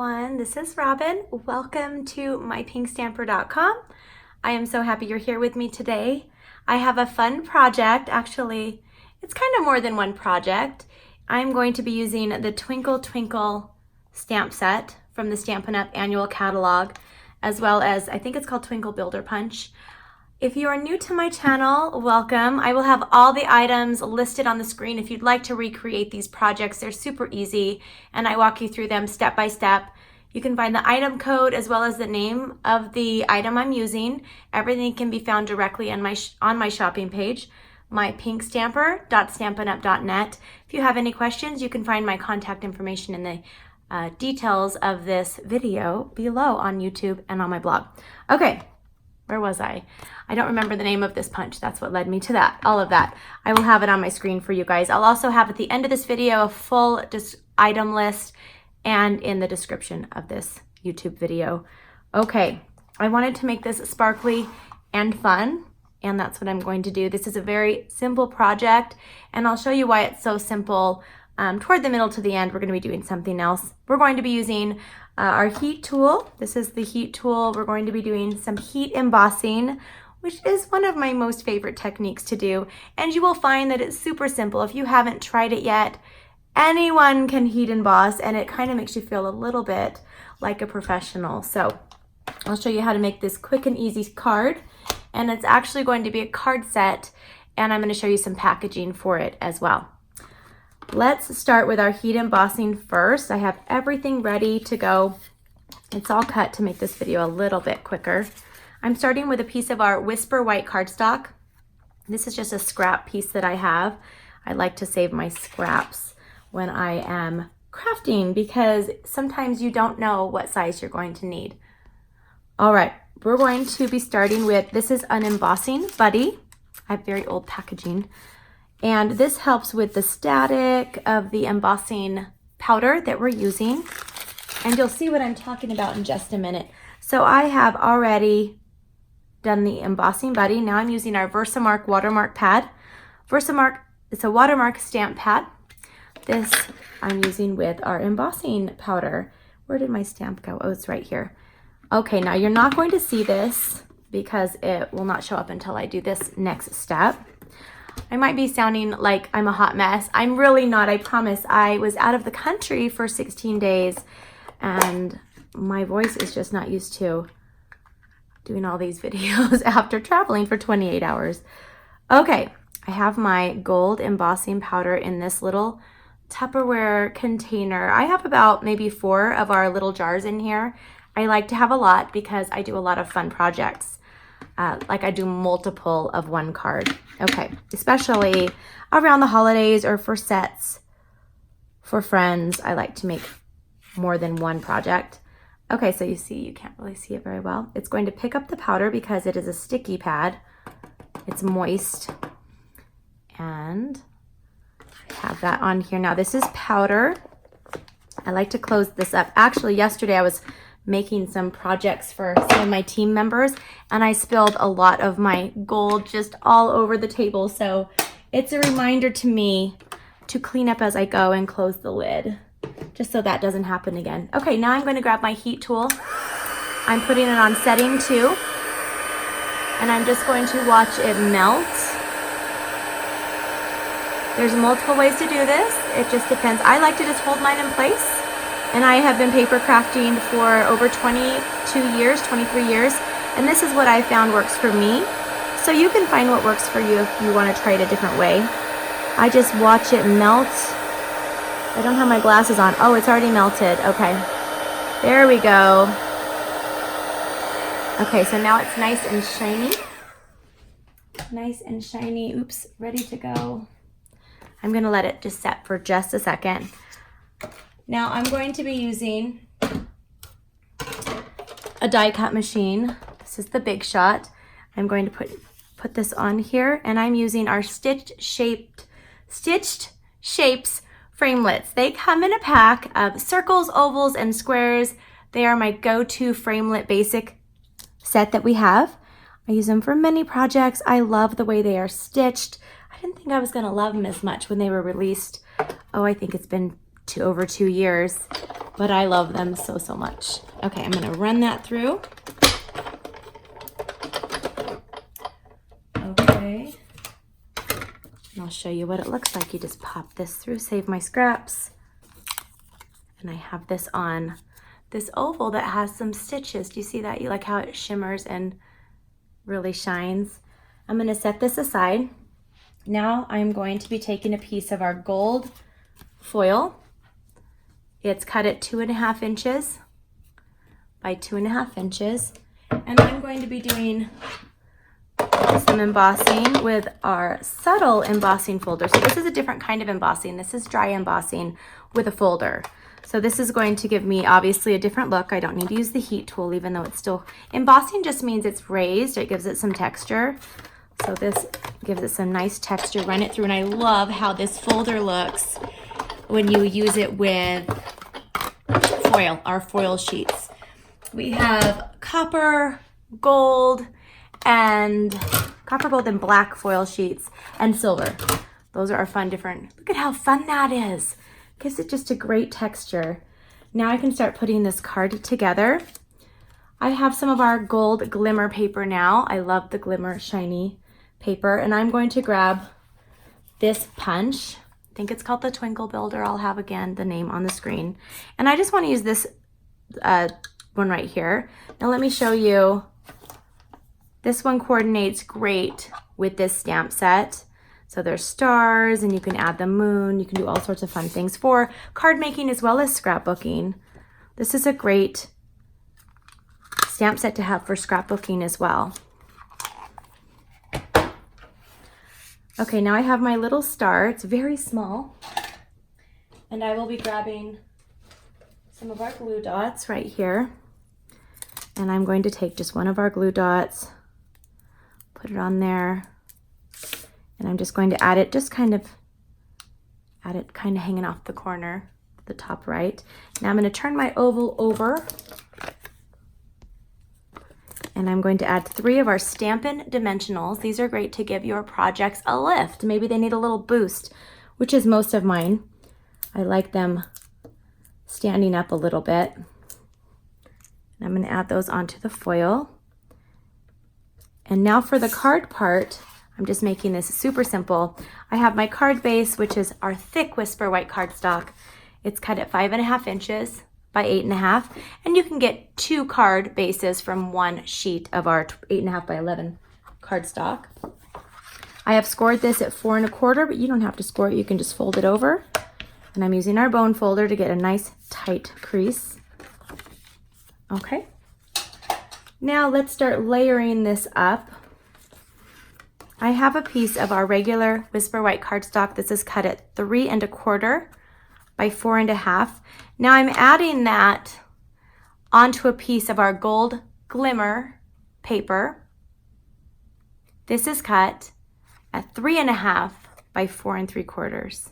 everyone, this is Robyn. Welcome to mypinkstamper.com. I am so happy you're here with me today. I have a fun project. Actually, it's kind of more than one project. I'm going to be using the Twinkle Twinkle stamp set from the Stampin' Up annual catalog, as well as, I think it's called Twinkle Builder Punch. If you are new to my channel, welcome. I will have all the items listed on the screen if you'd like to recreate these projects. They're super easy, and I walk you through them step by step. You can find the item code as well as the name of the item I'm using. Everything can be found directly on my shopping page, mypinkstamper.stampinup.net. If you have any questions, you can find my contact information in the details of this video below on YouTube and on my blog. Okay. Where was I? I don't remember the name of this punch. That's what led me to that. All of that. I will have it on my screen for you guys. I'll also have at the end of this video a full item list and in the description of this YouTube video. Okay, I wanted to make this sparkly and fun, and that's what I'm going to do. This is a very simple project, and I'll show you why it's so simple. Toward the middle to the end, we're going to be doing something else. We're going to be using our heat tool. This is the heat tool. We're going to be doing some heat embossing, which is one of my most favorite techniques to do. And you will find that it's super simple. If you haven't tried it yet, anyone can heat emboss, and it kind of makes you feel a little bit like a professional. So I'll show you how to make this quick and easy card. And it's actually going to be a card set, and I'm going to show you some packaging for it as well. Let's start with our heat embossing first. I have everything ready to go. It's all cut to make this video a little bit quicker. I'm starting with a piece of our Whisper White cardstock. This is just a scrap piece that I have. I like to save my scraps when I am crafting because sometimes you don't know what size you're going to need. All right, we're going to be starting with, this is an embossing buddy. I have very old packaging. And this helps with the static of the embossing powder that we're using. And you'll see what I'm talking about in just a minute. So I have already done the embossing buddy. Now I'm using our Versamark watermark pad. Versamark, it's a watermark stamp pad. This I'm using with our embossing powder. Where did my stamp go? Oh, it's right here. Okay, now you're not going to see this because it will not show up until I do this next step. I might be sounding like I'm a hot mess. I'm really not, I promise. I was out of the country for 16 days and my voice is just not used to doing all these videos after traveling for 28 hours. Okay, I have my gold embossing powder in this little Tupperware container. I have about maybe 4 of our little jars in here. I like to have a lot because I do a lot of fun projects. Like I do multiple of one card. Okay, especially around the holidays or for sets for friends. I like to make more than one project. Okay, so you see, you can't really see it very well. It's going to pick up the powder because it is a sticky pad. It's moist. And I have that on here. Now this is powder. I like to close this up. Actually, yesterday I was making some projects for some of my team members and I spilled a lot of my gold just all over the table. So it's a reminder to me to clean up as I go and close the lid just so that doesn't happen again. Okay, now I'm going to grab my heat tool. I'm putting it on setting 2 and I'm just going to watch it melt. There's multiple ways to do this. It just depends. I like to just hold mine in place. And I have been paper crafting for over 22 years, 23 years, and this is what I found works for me. So you can find what works for you if you want to try it a different way. I just watch it melt. I don't have my glasses on. Oh, it's already melted. Okay, there we go. Okay, so now it's nice and shiny. Nice and shiny. Oops, ready to go. I'm going to let it just set for just a second. Now I'm going to be using a die cut machine. This is the Big Shot. I'm going to put this on here, and I'm using our stitched shapes framelits. They come in a pack of circles, ovals, and squares. They are my go-to framelit basic set that we have. I use them for many projects. I love the way they are stitched. I didn't think I was going to love them as much when they were released. Oh, I think it's been over 2 years. but I love them so, so much. Okay, I'm gonna run that through. Okay, and I'll show you what it looks like. You just pop this through, save my scraps. And I have this on this oval that has some stitches. Do you see that? You like how it shimmers and really shines? I'm gonna set this aside. Now I'm going to be taking a piece of our gold foil. It's cut at 2.5 inches by 2.5 inches. And I'm going to be doing some embossing with our subtle embossing folder. So this is a different kind of embossing. This is dry embossing with a folder. So this is going to give me obviously a different look. I don't need to use the heat tool, even though it's still, embossing just means it's raised. It gives it some texture. So this gives it some nice texture. Run it through, and I love how this folder looks when you use it with foil, our foil sheets. We have copper, gold, and black foil sheets, and silver. Those are our fun different, look at how fun that is. Gives it just a great texture. Now I can start putting this card together. I have some of our gold glimmer paper now. I love the glimmer shiny paper, and I'm going to grab this punch. I think it's called the Twinkle Builder. I'll have again the name on the screen. And I just want to use this one right here. Now let me show you. This one coordinates great with this stamp set. So there's stars, and you can add the moon. You can do all sorts of fun things for card making as well as scrapbooking. This is a great stamp set to have for scrapbooking as well. Okay, now I have my little star. It's very small. And I will be grabbing some of our glue dots right here. And I'm going to take just one of our glue dots, put it on there. And I'm just going to add it, hanging off the corner, the top right. Now I'm going to turn my oval over, and I'm going to add 3 of our Stampin' Dimensionals. These are great to give your projects a lift. Maybe they need a little boost, which is most of mine. I like them standing up a little bit. And I'm going to add those onto the foil. And now for the card part, I'm just making this super simple. I have my card base, which is our thick Whisper White cardstock. It's cut at 5.5 inches by 8.5, and you can get 2 card bases from one sheet of our 8.5 by 11 cardstock. I have scored this at 4 1/4, but you don't have to score it. You can just fold it over. And I'm using our bone folder to get a nice tight crease. Okay. Now let's start layering this up. I have a piece of our regular Whisper White cardstock. This is cut at 3 1/4 by 4 1/2. Now I'm adding that onto a piece of our gold glimmer paper. This is cut at 3 1/2 by 4 3/4.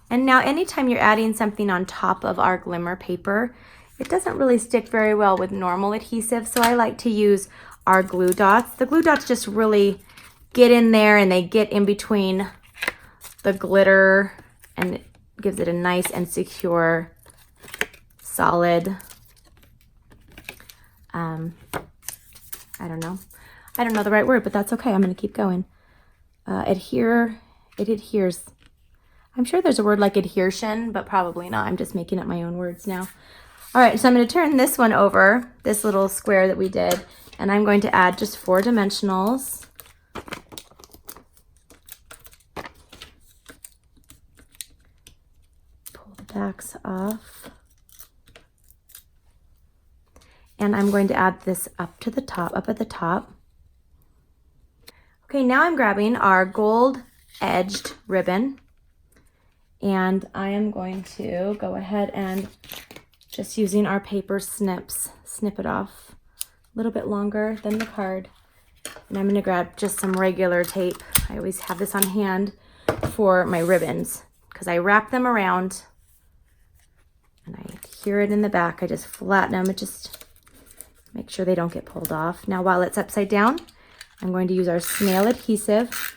And now anytime you're adding something on top of our glimmer paper, it doesn't really stick very well with normal adhesive, so I like to use our glue dots. The glue dots just really get in there, and they get in between the glitter, and it gives it a nice and secure, solid, I don't know the right word, but that's okay. I'm going to keep going. It adheres. I'm sure there's a word like adhesion, but probably not. I'm just making up my own words now. All right, so I'm going to turn this one over, this little square that we did, and I'm going to add just 4 dimensionals. Pull the backs off. And I'm going to add this up at the top. Okay, now I'm grabbing our gold edged ribbon, and I am going to go ahead and just using our paper snips, snip it off a little bit longer than the card. And I'm going to grab just some regular tape. I always have this on hand for my ribbons because I wrap them around and I adhere it in the back. I just flatten them and just make sure they don't get pulled off. Now while it's upside down, I'm going to use our snail adhesive,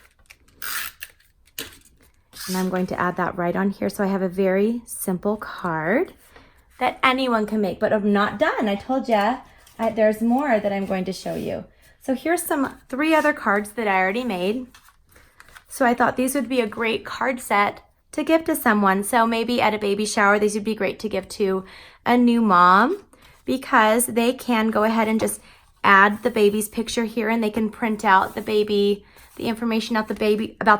And I'm going to add that right on here. So I have a very simple card that anyone can make, but I'm not done. I told you there's more that I'm going to show you. So here's some 3 other cards that I already made. So I thought these would be a great card set to give to someone. So maybe at a baby shower, these would be great to give to a new mom, because they can go ahead and just add the baby's picture here, and they can print out the baby, the information about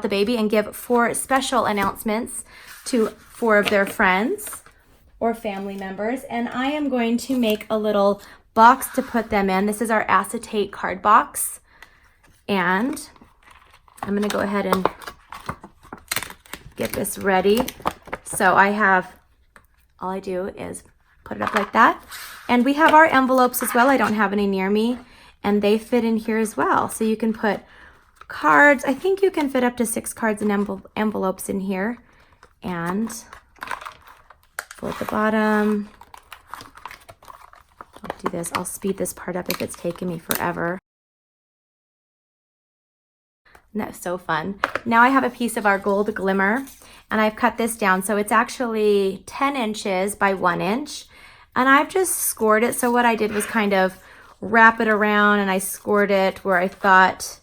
the baby, and give 4 special announcements to 4 of their friends or family members. And I am going to make a little box to put them in. This is our acetate card box. And I'm gonna go ahead and get this ready. So I have, all I do is put it up like that. And we have our envelopes as well. I don't have any near me, and they fit in here as well. So you can put cards. I think you can fit up to 6 cards and envelopes in here. And go at the bottom. I'll do this. I'll speed this part up if it's taking me forever. And that's so fun. Now I have a piece of our gold glimmer, and I've cut this down. So it's actually 10 inches by 1 inch. And I've just scored it. So what I did was kind of wrap it around, and I scored it where I thought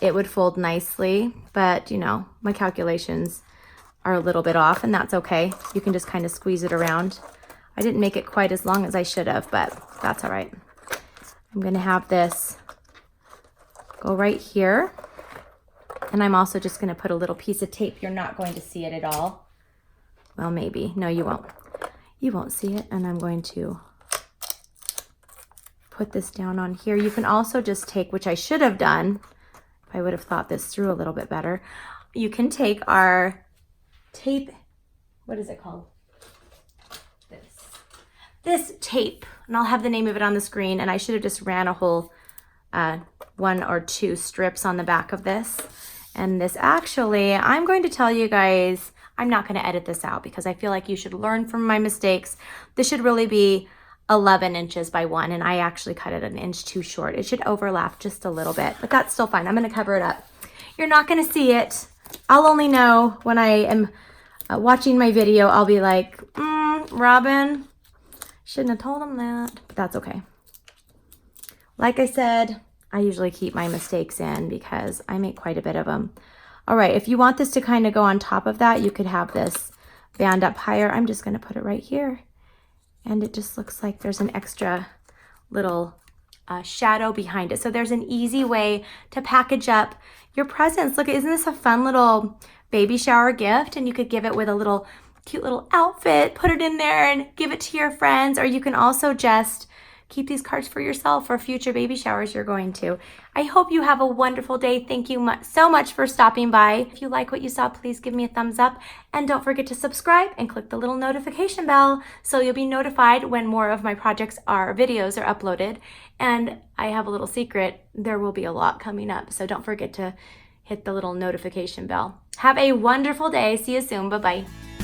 it would fold nicely. But you know, my calculations are a little bit off, and that's okay. You can just kind of squeeze it around. I didn't make it quite as long as I should have, but that's all right. I'm gonna have this go right here. And I'm also just gonna put a little piece of tape. You're not going to see it at all. Well, maybe. No, you won't. You won't see it. And I'm going to put this down on here. You can also just take, which I should have done, if I would have thought this through a little bit better. You can take our tape, what is it called? This tape, and I'll have the name of it on the screen, and I should have just ran a whole 1 or 2 strips on the back of this. And this actually, I'm going to tell you guys, I'm not going to edit this out because I feel like you should learn from my mistakes. This should really be 11 inches by 1, and I actually cut it 1 inch too short. It should overlap just a little bit, but that's still fine. I'm going to cover it up. You're not going to see it. I'll only know when I am watching my video. I'll be like, Robyn, shouldn't have told him that, but that's okay. Like I said, I usually keep my mistakes in because I make quite a bit of them. All right, if you want this to kind of go on top of that, you could have this band up higher. I'm just going to put it right here. And it just looks like there's an extra little shadow behind it. So there's an easy way to package up your presents. Look, isn't this a fun little baby shower gift? And you could give it with a little cute little outfit, put it in there and give it to your friends. Or you can also just keep these cards for yourself for future baby showers you're going to. I hope you have a wonderful day. Thank you so much for stopping by. If you like what you saw, please give me a thumbs up. And don't forget to subscribe and click the little notification bell so you'll be notified when more of my projects videos are uploaded. And I have a little secret. There will be a lot coming up. So don't forget to hit the little notification bell. Have a wonderful day. See you soon. Bye-bye.